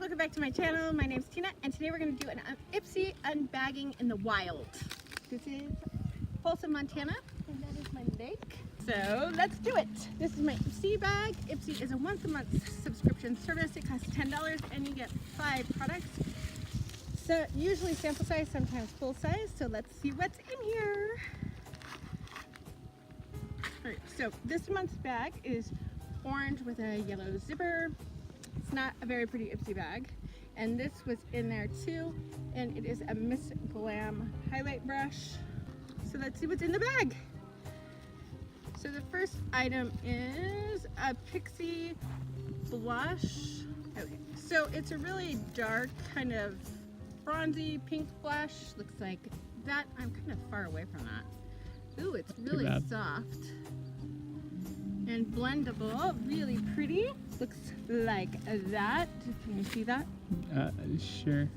welcome back to my channel. My name's Tina, and today we're going to do an Ipsy Unbagging in the wild. This is Folsom, Montana, and that is my lake. So let's do it. This is my Ipsy bag. Ipsy is a once-a-month subscription service. It costs $10 and you get 5 products. So usually sample size, sometimes full size. So let's see what's in here. Alright, so this month's bag is orange with a yellow zipper. It's not a very pretty Ipsy bag. And this was in there too. And it is a Miss Glam highlight brush. So let's see what's in the bag. So the first item is a Pixie blush. Okay, so it's a really dark kind of bronzy pink blush. Looks like that. I'm kind of far away from that. Ooh, it's really soft and blendable. Really pretty. Looks like that. Can you see that? Sure.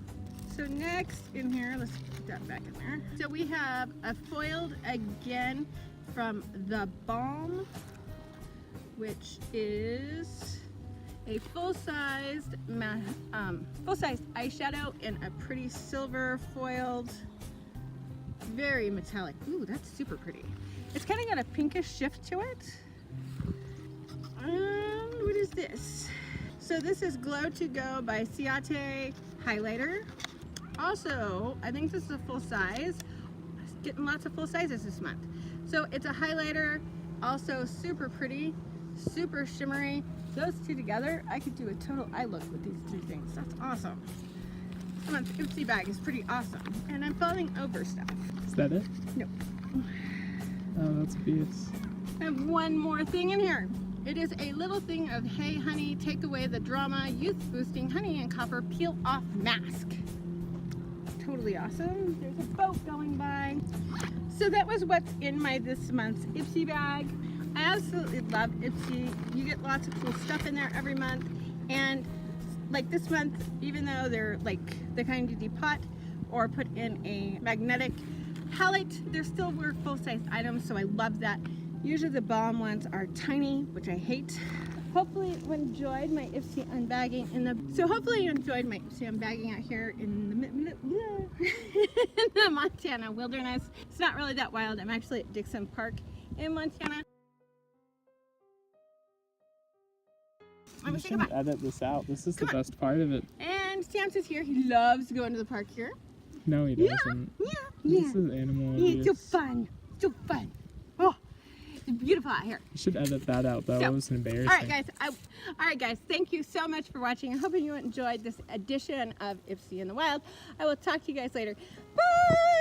So next in here, let's put that back in there. So we have a foiled again from The Balm, which is a full-sized eyeshadow in a pretty silver foiled, very metallic. Ooh, that's super pretty. It's kind of got a pinkish shift to it. What is this? So this is Glow to Go by Ciate highlighter. Also, I think this is a full size. Getting lots of full sizes this month. So it's a highlighter, also super pretty, super shimmery. Those two together, I could do a total eye look with these two things. That's awesome. This month's Ipsy bag is pretty awesome. And I'm falling over stuff. Is that it? No. Oh, that's beautiful. I have one more thing in here. It is a little thing of Hey Honey, Take Away the Drama, Youth Boosting Honey and Copper Peel Off Mask. Totally awesome. There's a boat going by. So that was what's in my this month's Ipsy bag. I absolutely love Ipsy. You get lots of cool stuff in there every month. And like this month, even though they're like the kind you depot or put in a magnetic palette, they're still full-size items, so I love that. Usually the Balm ones are tiny, which I hate. Hopefully you enjoyed my Ipsy Unbagging hopefully you enjoyed my Ipsy Unbagging out here in the Montana wilderness. It's not really that wild. I'm actually at Dixon Park in Montana. You should edit this out. This is the best part of it. And Sam's is here. He loves going to the park here. No, he doesn't. Yeah. This is animal abuse. It's so fun. So fun. Oh, it's beautiful out here. You should edit that out, though. It was embarrassing. All right, guys. Thank you so much for watching. I hope you enjoyed this edition of Ipsy in the Wild. I will talk to you guys later. Bye.